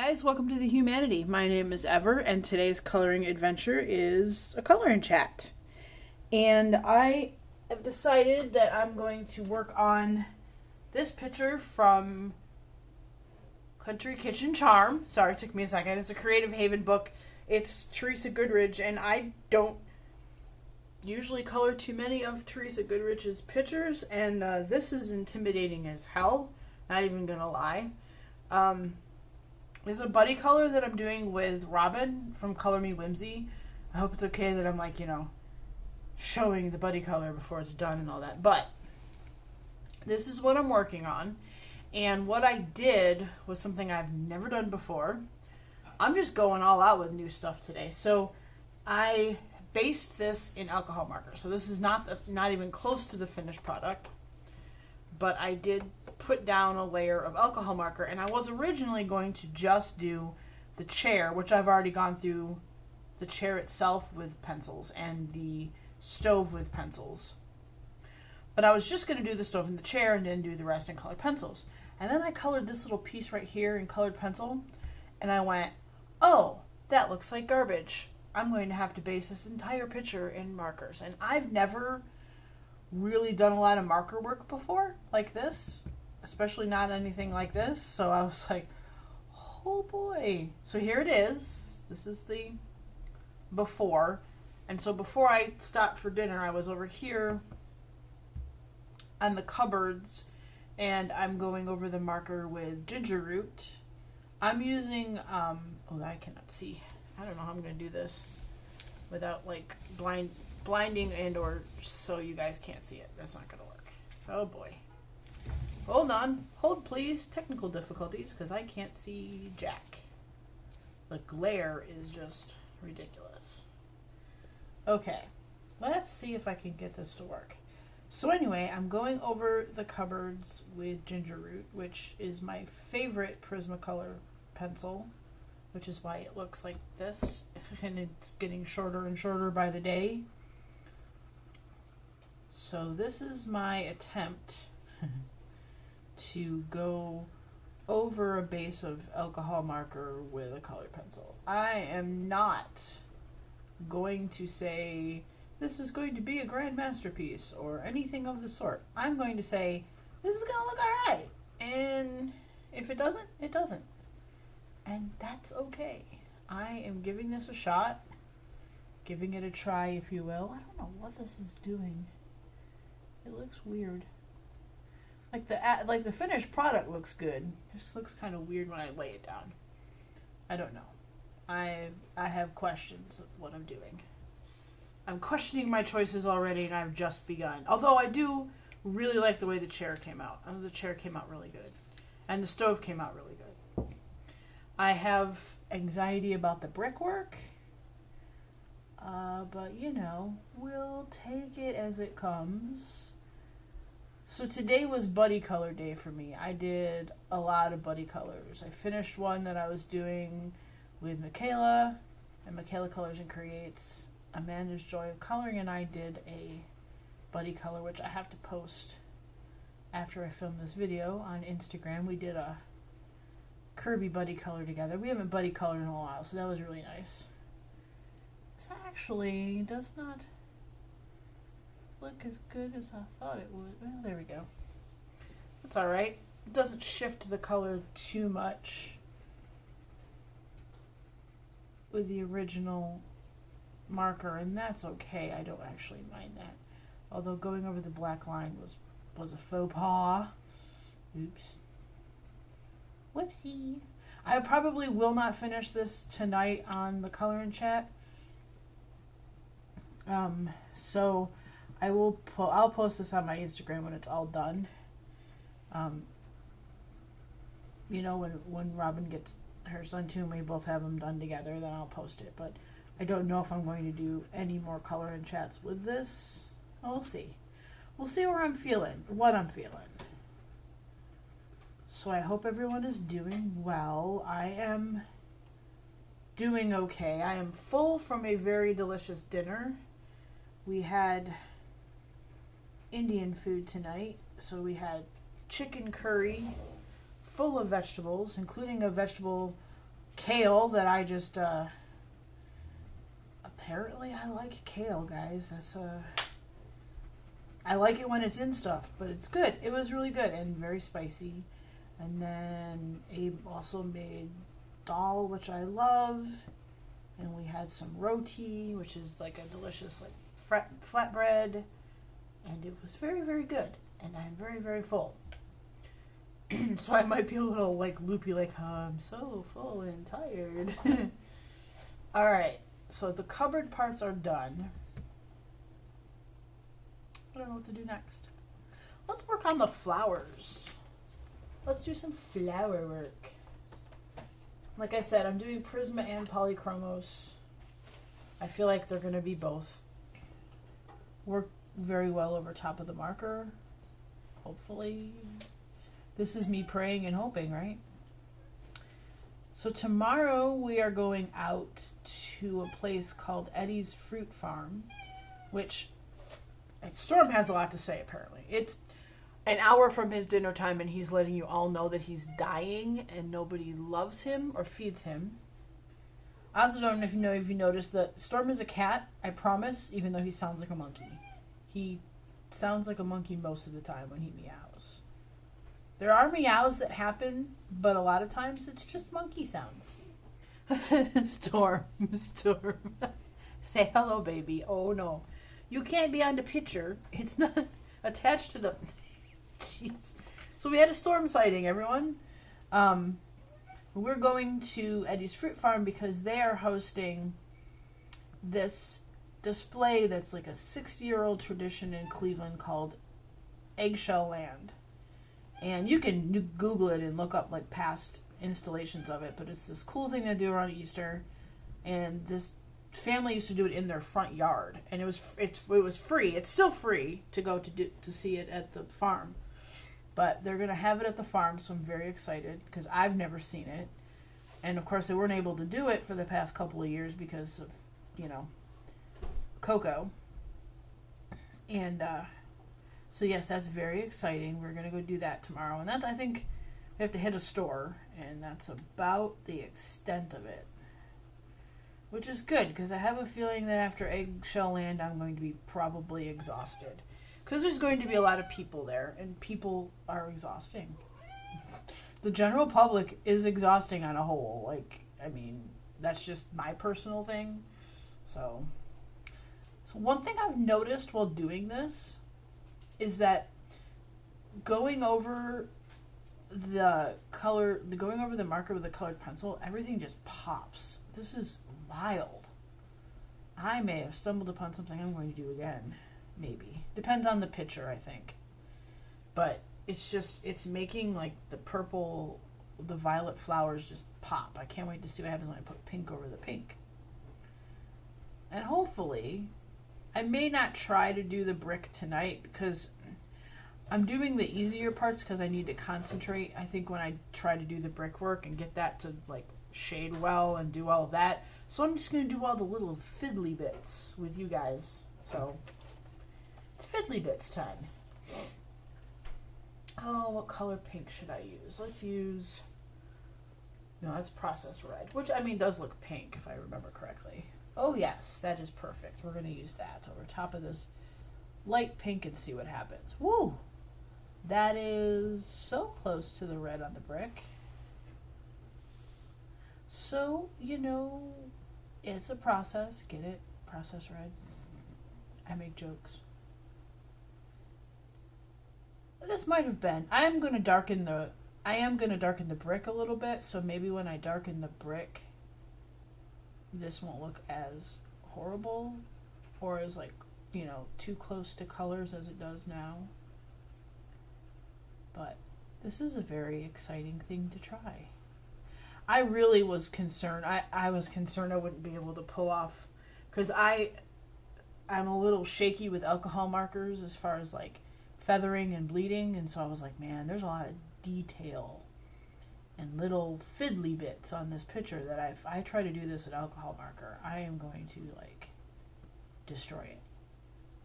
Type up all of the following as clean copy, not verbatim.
guys, welcome to the Humanity. My name is Ever, and today's coloring adventure is a coloring chat. And I have decided that I'm going to work on this picture from Country Kitchen Charm. Sorry, it took me a second. It's a Creative Haven book. It's Teresa Goodrich, and I don't usually color too many of Teresa Goodrich's pictures, and this is intimidating as hell. Not even gonna lie. There's a buddy color that I'm doing with Robin from Color Me Whimsy. I hope it's okay that I'm like, showing the buddy color before it's done and all that. But this is what I'm working on. And what I did was something I've never done before. I'm just going all out with new stuff today. So I based this in alcohol marker. So this is not even close to the finished product. But I did put down a layer of alcohol marker, and I was originally going to just do the chair, which I've already gone through the chair itself with pencils and the stove with pencils. But I was just going to do the stove and the chair and then do the rest in colored pencils. And then I colored this little piece right here in colored pencil, and I went, oh, that looks like garbage. I'm going to have to base this entire picture in markers. And I've never really done a lot of marker work before like this, especially not anything like this. So I was like, oh boy. So here it is. This is the before. And so before I stopped for dinner, I was over here on the cupboards, and I'm going over the marker with ginger root. I'm using oh, I cannot see. I don't know how I'm gonna do this without like blinding and or so you guys can't see it. That's not gonna work. Oh boy. Hold on. Hold please. Technical difficulties because I can't see jack. The glare is just ridiculous. Okay. Let's see if I can get this to work. So anyway, I'm going over the cupboards with ginger root, which is my favorite Prismacolor pencil, which is why it looks like this, and it's getting shorter and shorter by the day. So this is my attempt to go over a base of alcohol marker with a colored pencil. I am not going to say this is going to be a grand masterpiece or anything of the sort. I'm going to say this is going to look alright, and if it doesn't, it doesn't. And that's okay. I am giving this a shot, giving it a try, if you will. I don't know what this is doing. It looks weird. Like the finished product looks good. Just looks kind of weird when I lay it down. I don't know. I have questions of what I'm doing. I'm questioning my choices already, and I've just begun. Although I do really like the way the chair came out. The chair came out really good. And the stove came out really good. I have anxiety about the brickwork. But, we'll take it as it comes. So today was buddy color day for me. I did a lot of buddy colors. I finished one that I was doing with Michaela, and Michaela Colors and Creates Amanda's Joy of Coloring, and I did a buddy color, which I have to post after I film this video on Instagram. We did a Kirby buddy color together. We haven't buddy colored in a while, so that was really nice. This actually does not look as good as I thought it would. Well, there we go. That's alright. It doesn't shift the color too much with the original marker, and that's okay. I don't actually mind that. Although going over the black line was a faux pas. Oops. Whoopsie. I probably will not finish this tonight on the coloring chat. So I'll post this on my Instagram when it's all done. When Robin gets hers done too, and we both have them done together, then I'll post it. But I don't know if I'm going to do any more coloring chats with this. We'll see. We'll see what I'm feeling. So I hope everyone is doing well. I am doing okay. I am full from a very delicious dinner. We had Indian food tonight, so we had chicken curry full of vegetables, including a vegetable kale that I just, apparently I like kale, guys. That's, I like it when it's in stuff, but it's good. It was really good and very spicy. And then Abe also made dal, which I love. And we had some roti, which is like a delicious like flatbread. And it was very, very good. And I'm very, very full. So I might be a little like loopy, like, oh, I'm so full and tired. Alright, so the cupboard parts are done. I don't know what to do next. Let's work on the flowers. Let's do some flower work. Like I said, I'm doing Prisma and Polychromos. I feel like they're going to be both. Work very well over top of the marker. Hopefully. This is me praying and hoping, right? So tomorrow we are going out to a place called Eddie's Fruit Farm, which Storm has a lot to say apparently. It's an hour from his dinner time and he's letting you all know that he's dying and nobody loves him or feeds him. I also don't know if you noticed that Storm is a cat, I promise, even though he sounds like a monkey. He sounds like a monkey most of the time when he meows. There are meows that happen, but a lot of times it's just monkey sounds. Storm. Say hello, baby. Oh no. You can't be on the picture. It's not attached to the... Jeez. So we had a storm sighting, everyone. We're going to Eddie's Fruit Farm because they are hosting this display that's like a 60-year-old tradition in Cleveland called Eggshell Land. And you can Google it and look up like past installations of it, but it's this cool thing they do around Easter. And this family used to do it in their front yard, and it was free. It's still free to go to see it at the farm. But they're going to have it at the farm, so I'm very excited because I've never seen it. And, of course, they weren't able to do it for the past couple of years because of, Coco. And so, yes, that's very exciting. We're going to go do that tomorrow. And that's, I think, we have to hit a store, and that's about the extent of it. Which is good because I have a feeling that after Eggshell Land, I'm going to be probably exhausted. Because there's going to be a lot of people there, and people are exhausting. The general public is exhausting on a whole. Like, I mean, that's just my personal thing. So one thing I've noticed while doing this is that going over the marker with a colored pencil, everything just pops. This is wild. I may have stumbled upon something I'm going to do again. Maybe. Depends on the picture, I think. But it's making like the violet flowers just pop. I can't wait to see what happens when I put pink over the pink. And hopefully, I may not try to do the brick tonight because I'm doing the easier parts because I need to concentrate. I think when I try to do the brickwork and get that to like shade well and do all of that. So I'm just going to do all the little fiddly bits with you guys. So it's fiddly bits time. Oh, what color pink should I use? Let's use... No, that's process red, which, I mean, does look pink if I remember correctly. Oh, yes, that is perfect. We're going to use that over top of this light pink and see what happens. Woo! That is so close to the red on the brick. So, it's a process. Get it? Process red. I make jokes. This might have been. I am going to darken the brick a little bit, so maybe when I darken the brick, this won't look as horrible or as too close to colors as it does now. But this is a very exciting thing to try. I really was concerned. I was concerned I wouldn't be able to pull off, because I'm a little shaky with alcohol markers as far as like feathering and bleeding, and so I was like, man, there's a lot of detail and little fiddly bits on this picture that if I try to do this with alcohol marker, I am going to like destroy it.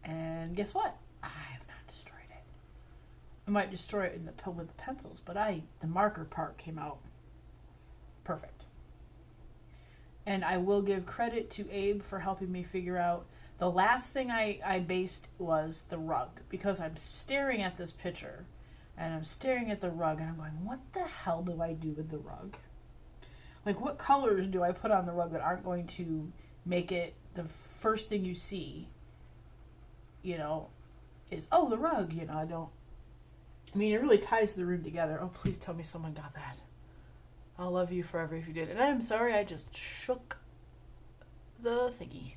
And guess what? I have not destroyed it. I might destroy it with the pencils, but the marker part came out perfect. And I will give credit to Abe for helping me figure out. The last thing I based was the rug, because I'm staring at this picture and I'm staring at the rug and I'm going, what the hell do I do with the rug? Like, what colors do I put on the rug that aren't going to make it the first thing you see, you know, is, oh, the rug, you know, I mean, it really ties the room together. Oh, please tell me someone got that. I'll love you forever if you did. And I'm sorry I just shook the thingy.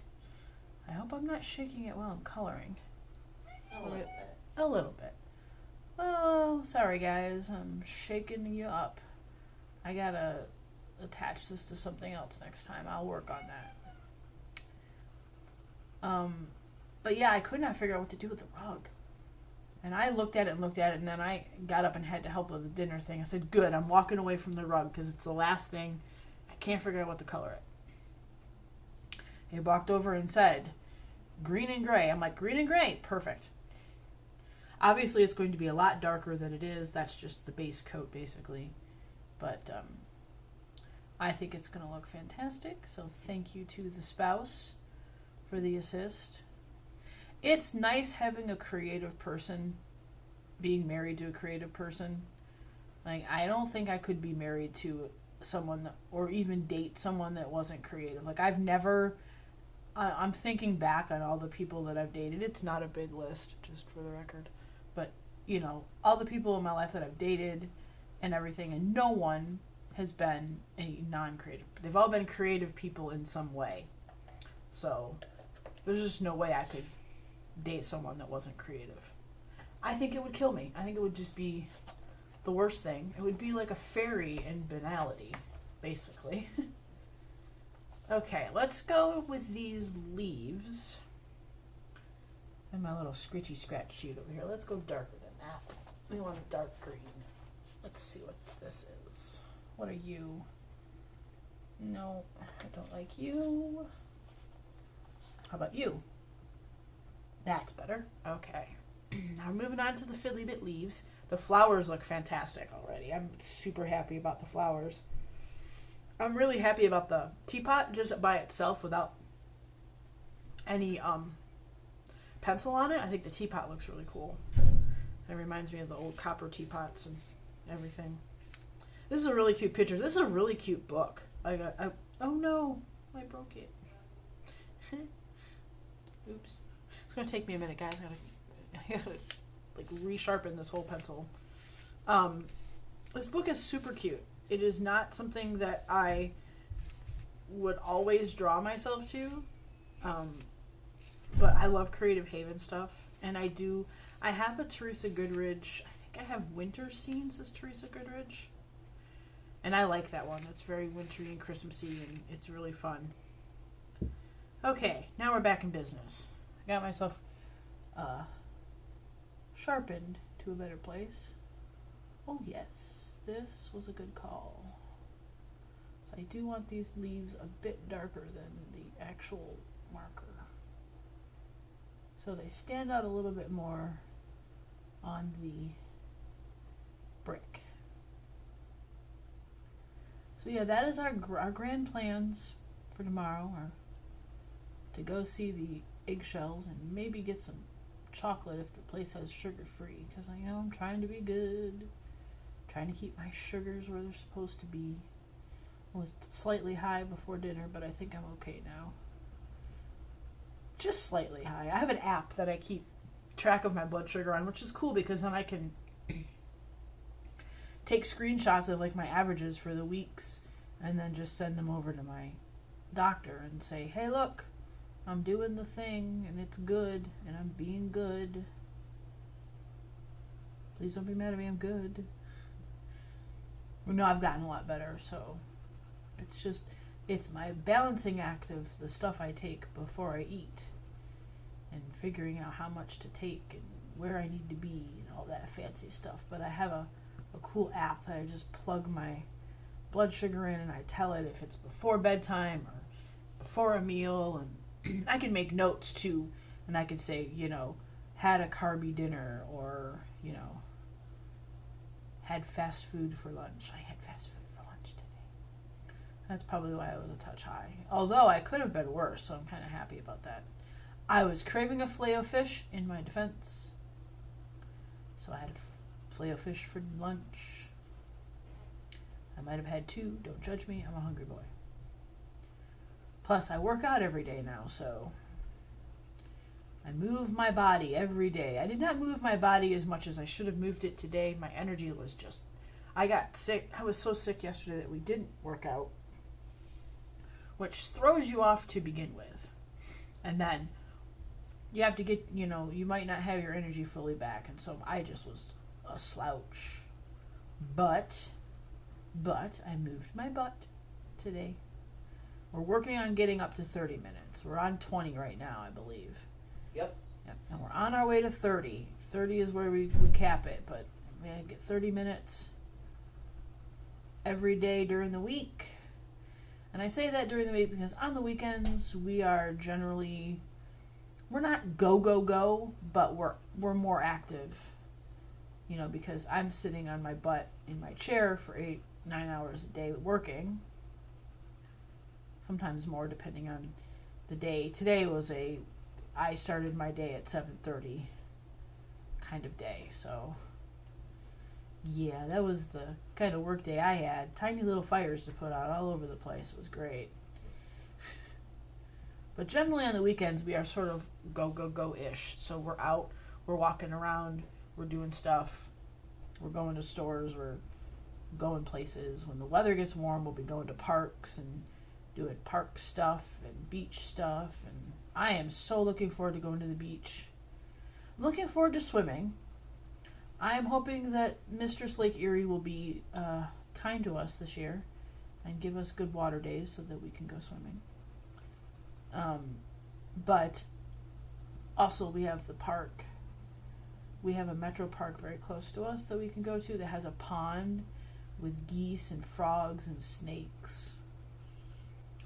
I hope I'm not shaking it while I'm coloring. A little bit. A little bit. Oh, sorry guys, I'm shaking you up. I gotta attach this to something else next time. I'll work on that. But yeah, I could not figure out what to do with the rug. And I looked at it, and then I got up and had to help with the dinner thing. I said, good, I'm walking away from the rug because it's the last thing. I can't figure out what to color it. He walked over and said, green and gray. I'm like, green and gray, perfect. Obviously, it's going to be a lot darker than it is. That's just the base coat, basically. But I think it's going to look fantastic. So thank you to the spouse for the assist. It's nice having a creative person, being married to a creative person. Like, I don't think I could be married to someone that, or even date someone that wasn't creative. Like, I've never, I'm thinking back on all the people that I've dated. It's not a big list, just for the record. But, you know, all the people in my life that I've dated and everything, and no one has been a non-creative. They've all been creative people in some way. So, there's just no way I could date someone that wasn't creative. I think it would kill me. I think it would just be the worst thing. It would be like a fairy in banality, basically. Okay, let's go with these leaves. And my little scritchy scratch sheet over here. Let's go darker than that. We want a dark green. Let's see what this is. What are you? No, I don't like you. How about you? That's better. Okay. Now moving on to the fiddly bit leaves. The flowers look fantastic already. I'm super happy about the flowers. I'm really happy about the teapot just by itself without any pencil on it. I think the teapot looks really cool. It reminds me of the old copper teapots and everything. This is a really cute picture. This is a really cute book. Oh no, I broke it. Oops. It's gonna take me a minute, guys. I gotta like resharpen this whole pencil. This book is super cute. It is not something that I would always draw myself to, but I love Creative Haven stuff, and I have a Teresa Goodridge. I think I have Winter Scenes as Teresa Goodridge, and I like that one. It's very wintry and Christmassy, and it's really fun. Okay, now we're back in business. I got myself sharpened to a better place. Oh yes, this was a good call. So I do want these leaves a bit darker than the actual marker, so they stand out a little bit more on the brick. So yeah, that is our grand plans for tomorrow are to go see the eggshells and maybe get some chocolate if the place has sugar free, because I know I'm trying to be good, trying to keep my sugars where they're supposed to be. I was slightly high before dinner, but I think I'm okay now. Just slightly high. I have an app that I keep track of my blood sugar on, which is cool because then I can take screenshots of like my averages for the weeks and then just send them over to my doctor and say, hey look, I'm doing the thing and it's good and I'm being good. Please don't be mad at me, I'm good. Well, no, I've gotten a lot better, so it's my balancing act of the stuff I take before I eat and figuring out how much to take and where I need to be and all that fancy stuff. But I have a cool app that I just plug my blood sugar in and I tell it if it's before bedtime or before a meal, and I can make notes too, and I can say, you know, had a carby dinner, or, you know, had fast food for lunch. I had fast food for lunch today. That's probably why I was a touch high. Although I could have been worse, so I'm kind of happy about that. I was craving a Filet-O-Fish in my defense. So I had a Filet-O-Fish for lunch. I might have had 2. Don't judge me. I'm a hungry boy. Plus, I work out every day now, so I move my body every day. I did not move my body as much as I should have moved it today. My energy was just... I got sick. I was so sick yesterday that we didn't work out, which throws you off to begin with. And then you have to get, you might not have your energy fully back. And so I just was a slouch. But I moved my butt today. We're working on getting up to 30 minutes. We're on 20 right now, I believe. Yep. And we're on our way to 30. 30 is where we cap it, but we get 30 minutes every day during the week. And I say that during the week because on the weekends we are generally, we're not go, but we're more active. Because I'm sitting on my butt in my chair for 8-9 hours a day working. Sometimes more depending on the day. Today was I started my day at 7:30 kind of day. So yeah, that was the kind of work day I had. Tiny little fires to put out all over the place. It was great. But generally on the weekends we are sort of go-ish. So we're out, we're walking around, we're doing stuff, we're going to stores, we're going places. When the weather gets warm, we'll be going to parks and doing park stuff and beach stuff. And I am so looking forward to going to the beach. I'm looking forward to swimming. I'm hoping that Mistress Lake Erie will be kind to us this year and give us good water days so that we can go swimming. But also we have the park. We have a metro park very close to us that we can go to that has a pond with geese and frogs and snakes.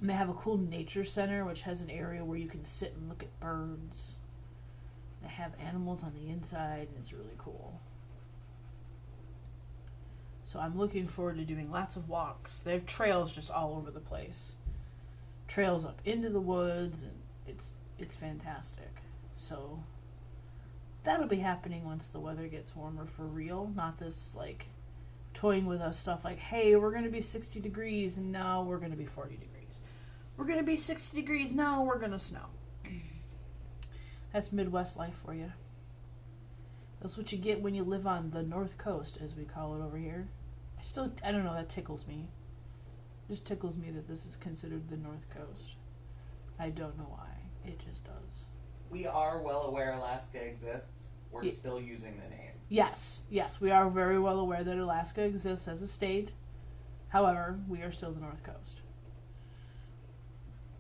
And they have a cool nature center which has an area where you can sit and look at birds. They have animals on the inside and it's really cool. So I'm looking forward to doing lots of walks. They have trails just all over the place. Trails up into the woods, and it's fantastic. So that'll be happening once the weather gets warmer for real. Not this like toying with us stuff like, hey, we're going to be 60 degrees and now we're going to be 40 degrees. We're going to be 60 degrees, now we're going to snow. That's Midwest life for you. That's what you get when you live on the North Coast, as we call it over here. I don't know, that tickles me. It just tickles me that this is considered the North Coast. I don't know why. It just does. We are well aware Alaska exists. We're still using the name. Yes, we are very well aware that Alaska exists as a state. However, we are still the North Coast.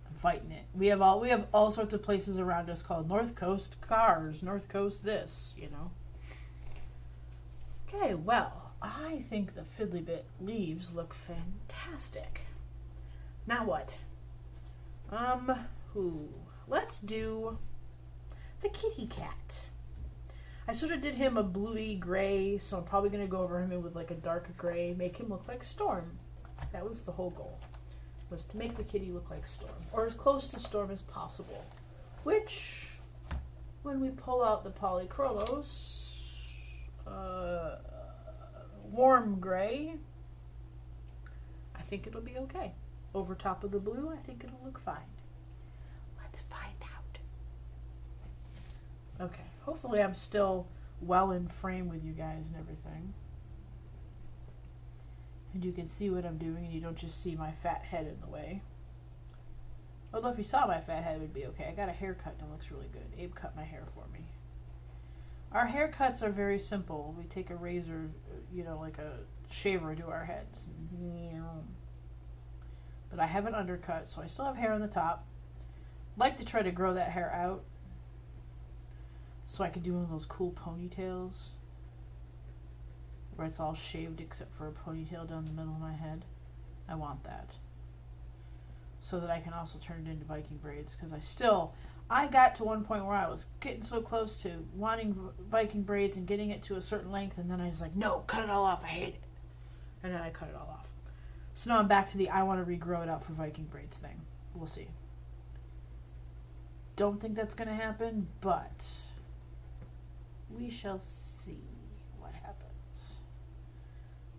I'm fighting it. We have all sorts of places around us called North Coast cars, North Coast this, Okay, well, I think the Fiddly Bit leaves look fantastic. Now what? Let's do the kitty cat. I sort of did him a bluey gray, so I'm probably going to go over him with like a dark gray, make him look like Storm. That was the whole goal, was to make the kitty look like Storm, or as close to Storm as possible. Which, when we pull out the Polychrolos, warm gray, I think it'll be okay. Over top of the blue, I think it'll look fine. Let's find out. Okay, hopefully I'm still well in frame with you guys and everything. And you can see what I'm doing and you don't just see my fat head in the way. Although if you saw my fat head, it would be okay. I got a haircut and it looks really good. Abe cut my hair for me. Our haircuts are very simple. We take a razor, like a shaver to our heads. But I have an undercut, so I still have hair on the top. I'd like to try to grow that hair out so I could do one of those cool ponytails where it's all shaved except for a ponytail down the middle of my head. I want that. So that I can also turn it into Viking braids, because I got to one point where I was getting so close to wanting Viking braids and getting it to a certain length, and then I was like, no, cut it all off, I hate it. And then I cut it all off. So now I'm back to the I want to regrow it out for Viking braids thing. We'll see. Don't think that's going to happen, but we shall see what happens.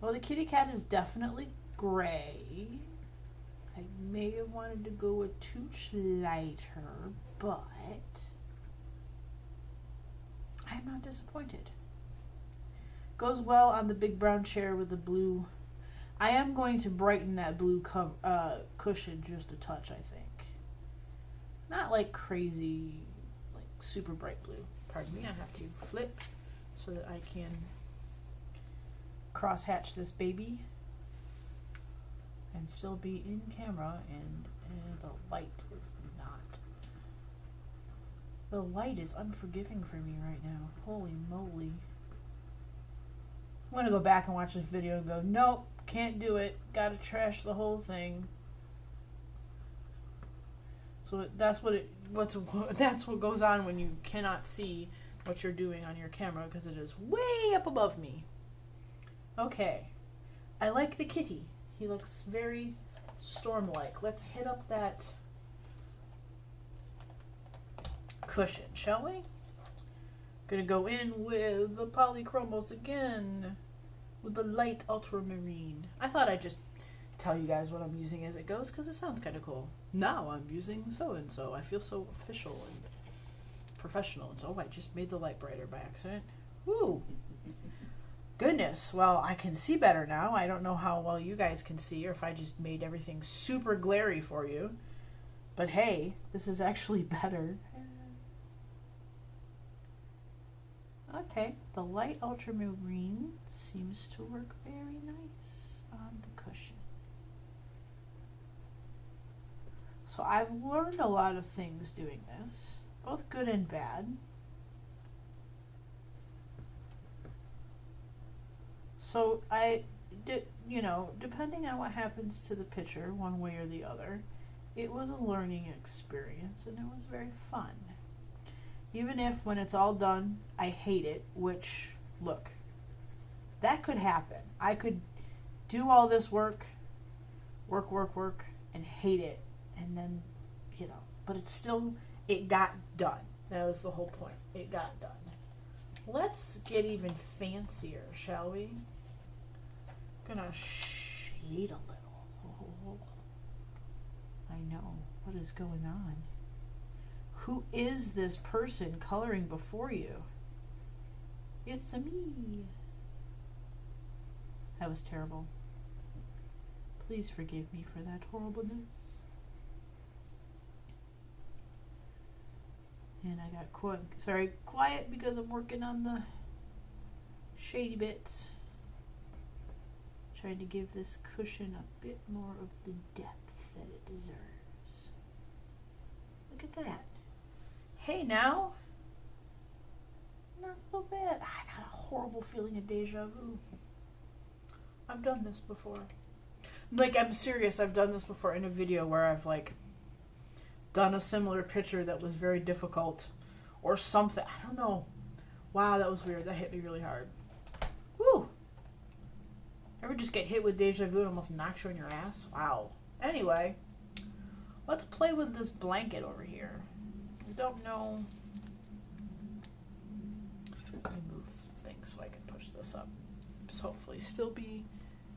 Well, the kitty cat is definitely gray. I may have wanted to go a touch lighter, but I'm not disappointed. Goes well on the big brown chair with the blue. I am going to brighten that blue cushion just a touch, I think. Not like crazy, like super bright blue. Pardon me, I have to flip so that I can cross-hatch this baby and still be in camera, and the light is not. The light is unforgiving for me right now. Holy moly. I'm going to go back and watch this video and go, nope, can't do it. Gotta trash the whole thing. So that's what goes on when you cannot see what you're doing on your camera, because it is way up above me. Okay. I like the kitty. He looks very storm-like. Let's hit up that cushion, shall we? Gonna go in with the polychromos again with the light ultramarine. I thought I'd just tell you guys what I'm using as it goes, because it sounds kind of cool. Now I'm using so-and-so. I feel so official and professional. And so I just made the light brighter by accident. Woo! Goodness. Well, I can see better now. I don't know how well you guys can see, or if I just made everything super glary for you. But hey, this is actually better. Okay, the light ultramarine seems to work very nice on the cushion. So I've learned a lot of things doing this, both good and bad. So depending on what happens to the picture, one way or the other, it was a learning experience, and it was very fun. Even if when it's all done, I hate it, which, look, that could happen. I could do all this work, and hate it, and then, but it's still, it got done. That was the whole point. It got done. Let's get even fancier, shall we? Gonna shade a little. Oh, I know. What is going on? Who is this person coloring before you? It's me. That was terrible. Please forgive me for that horribleness. And I got quiet because I'm working on the shady bits. Trying to give this cushion a bit more of the depth that it deserves. Look at that. Hey now. Not so bad. I got a horrible feeling of deja vu. I've done this before. Like, I'm serious, I've done this before in a video where I've done a similar picture that was very difficult or something. I don't know. Wow, that was weird. That hit me really hard. Woo! Ever just get hit with deja vu and almost knocks you on your ass? Wow. Anyway, let's play with this blanket over here. I don't know. Let me move some things so I can push this up. So hopefully still be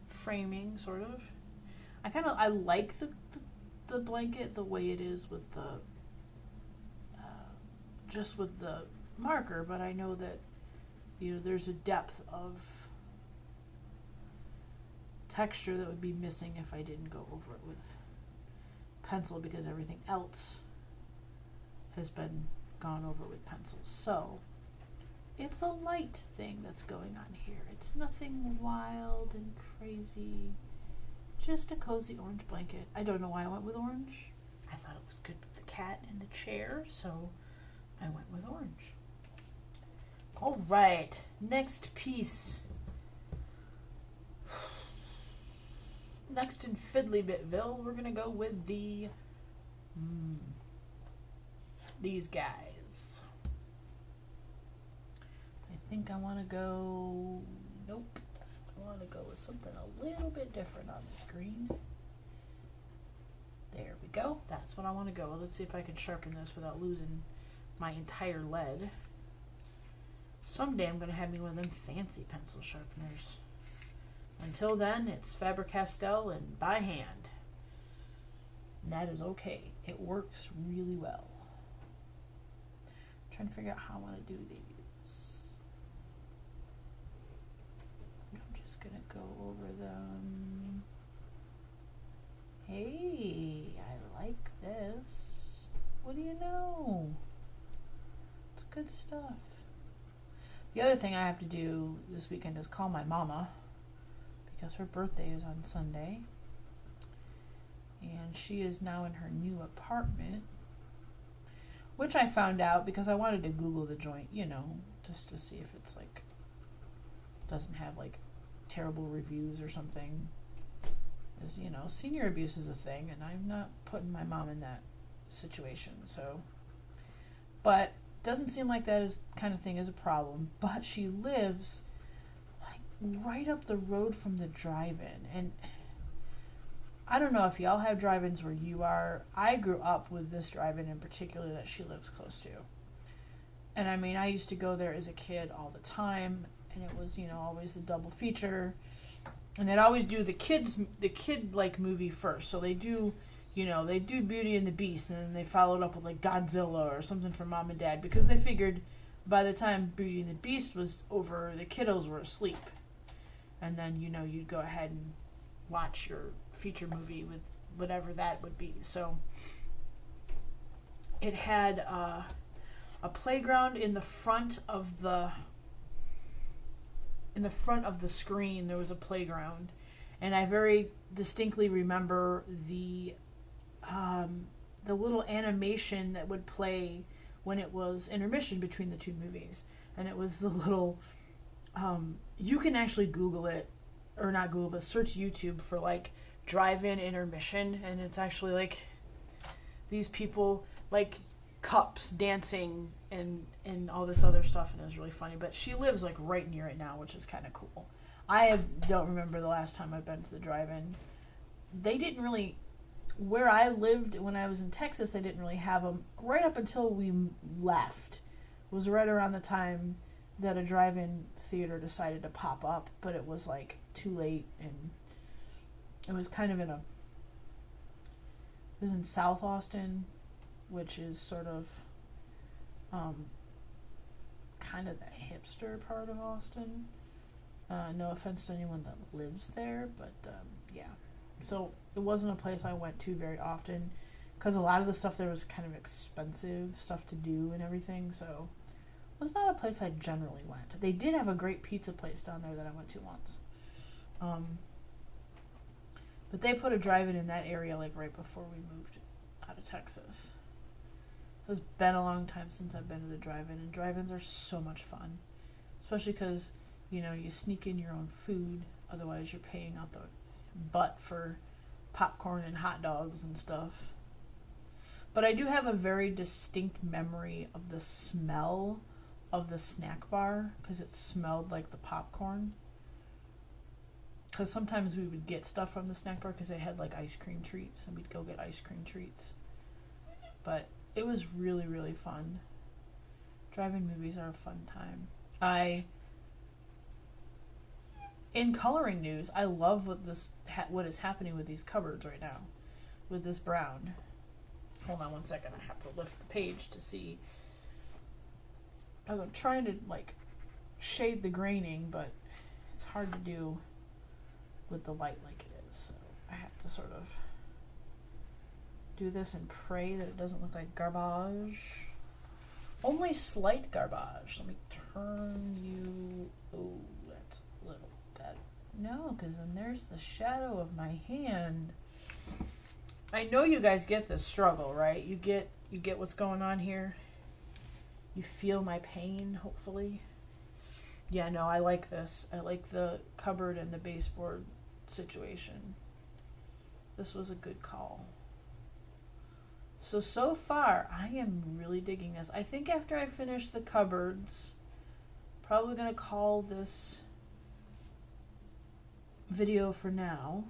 framing, sort of. I like the blanket the way it is with the just with the marker, but I know that there's a depth of texture that would be missing if I didn't go over it with pencil, because everything else has been gone over with pencil. So it's a light thing that's going on here. It's nothing wild and crazy. Just a cozy orange blanket. I don't know why I went with orange. I thought it was good with the cat and the chair, so I went with orange. All right, next piece. Next in Fiddly Bitville, we're gonna go with these guys. I think I want to go. Nope. I want to go with something a little bit different on this green. There we go. That's what I want to go. Let's see if I can sharpen this without losing my entire lead. Someday I'm going to have me one of them fancy pencil sharpeners. Until then, it's Faber-Castell and by hand. And that is okay. It works really well. I'm trying to figure out how I want to do these. I'm just going to go over them. Hey, I like this. What do you know? It's good stuff. The other thing I have to do this weekend is call my mama, because her birthday is on Sunday. And she is now in her new apartment, which I found out because I wanted to Google the joint, you know, just to see if it's like, doesn't have like terrible reviews or something. As you know, senior abuse is a thing, and I'm not putting my mom in that situation, so. But doesn't seem like that is kind of thing is a problem. But she lives like right up the road from the drive-in, and I don't know if y'all have drive-ins where you are. I grew up with this drive-in in particular that she lives close to. And I mean, I used to go there as a kid all the time, and it was, you know, always the double feature. And they'd always do the kid like movie first. So they do, you know, they do Beauty and the Beast, and then they followed up with like Godzilla or something for mom and dad, because they figured by the time Beauty and the Beast was over, the kiddos were asleep. And then, you know, you'd go ahead and watch your feature movie with whatever that would be. So it had a playground in the front of the screen. There was a playground, and I very distinctly remember the little animation that would play when it was intermission between the two movies, and it was the little you can actually Google it, or not Google, but search YouTube for like drive-in intermission, and it's actually like these people like cups dancing and all this other stuff, and it was really funny. But she lives like right near it now, which is kind of cool. Don't remember the last time I've been to the drive-in. They didn't really, where I lived when I was in Texas, they didn't really have them right up until we left. It was right around the time that a drive-in theater decided to pop up, but it was like too late, and it was kind of it was in South Austin, which is sort of kind of the hipster part of Austin. No offense to anyone that lives there, but yeah. So it wasn't a place I went to very often, because a lot of the stuff there was kind of expensive stuff to do and everything, so it was not a place I generally went. They did have a great pizza place down there that I went to once. But they put a drive-in in that area like right before we moved out of Texas. It's been a long time since I've been to the drive-in, and drive-ins are so much fun. Especially because, you know, you sneak in your own food, otherwise you're paying out the butt for popcorn and hot dogs and stuff. But I do have a very distinct memory of the smell of the snack bar, because it smelled like the popcorn. Because sometimes we would get stuff from the snack bar because they had like ice cream treats, and we'd go get ice cream treats. But it was really, really fun. Drive-in movies are a fun time. In coloring news, I love what is happening with these cupboards right now, with this brown. Hold on one second, I have to lift the page to see, because I'm trying to like shade the graining, but it's hard to do with the light like it is, so I have to sort of do this and pray that it doesn't look like garbage. Only slight garbage. Let me turn you. Oh, that's a little better. No, because then there's the shadow of my hand. I know you guys get this struggle, right? You get what's going on here. You feel my pain, hopefully. Yeah, no, I like this. I like the cupboard and the baseboard situation. This was a good call. So far, I am really digging this. I think after I finish the cupboards, probably going to call this video for now.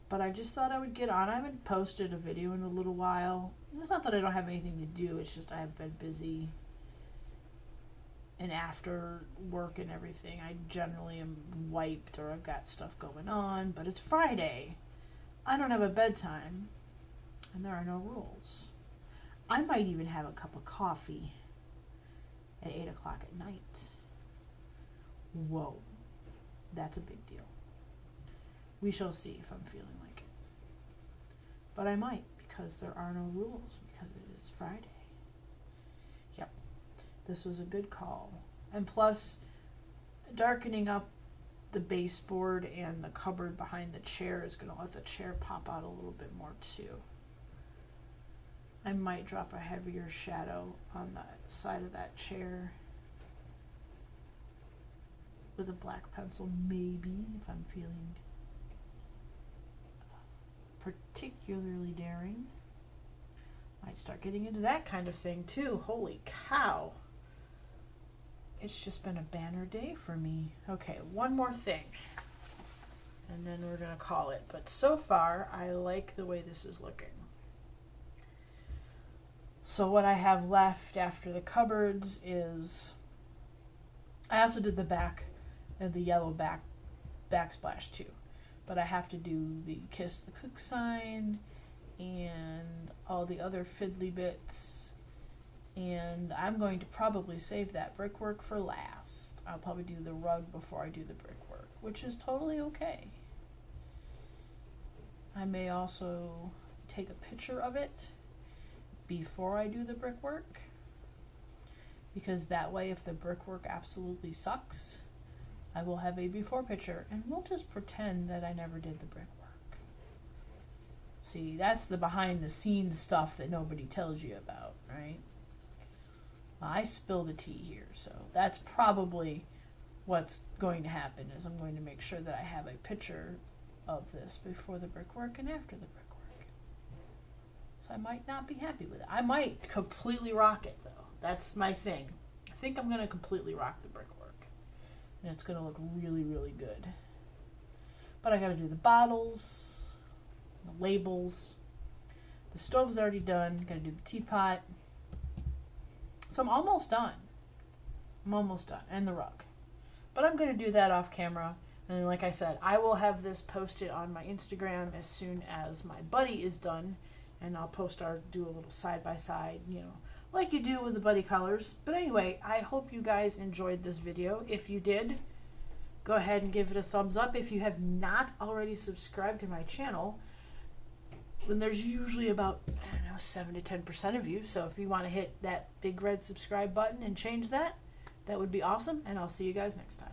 But I just thought I would get on. I haven't posted a video in a little while. It's not that I don't have anything to do, it's just I have been busy. And after work and everything, I generally am wiped or I've got stuff going on. But it's Friday. I don't have a bedtime. And there are no rules. I might even have a cup of coffee at 8 o'clock at night. Whoa. That's a big deal. We shall see if I'm feeling like it. But I might, because there are no rules, because it is Friday. Yep. This was a good call. And plus, darkening up the baseboard and the cupboard behind the chair is going to let the chair pop out a little bit more too. I might drop a heavier shadow on the side of that chair with a black pencil, maybe, if I'm feeling particularly daring. Might start getting into that kind of thing too. Holy cow. It's just been a banner day for me. Okay, one more thing. And then we're going to call it. But so far, I like the way this is looking. So what I have left after the cupboards is, I also did the back of the yellow backsplash too. But I have to do the Kiss the Cook sign and all the other fiddly bits. And I'm going to probably save that brickwork for last. I'll probably do the rug before I do the brickwork, which is totally okay. I may also take a picture of it before I do the brickwork, because that way if the brickwork absolutely sucks, I will have a before picture and we'll just pretend that I never did the brickwork. See, that's the behind the scenes stuff that nobody tells you about, right? I spill the tea here, so that's probably what's going to happen, is I'm going to make sure that I have a picture of this before the brickwork and after the brickwork. So I might not be happy with it. I might completely rock it, though. That's my thing. I think I'm going to completely rock the brickwork. And it's going to look really, really good. But I got to do the bottles, the labels. The stove's already done. Got to do the teapot. So I'm almost done. I'm almost done. And the rug. But I'm going to do that off camera. And like I said, I will have this posted on my Instagram as soon as my buddy is done. And I'll do a little side-by-side, you know, like you do with the buddy colors. But anyway, I hope you guys enjoyed this video. If you did, go ahead and give it a thumbs up. If you have not already subscribed to my channel, then there's usually about, I don't know, 7 to 10% of you. So if you want to hit that big red subscribe button and change that, that would be awesome. And I'll see you guys next time.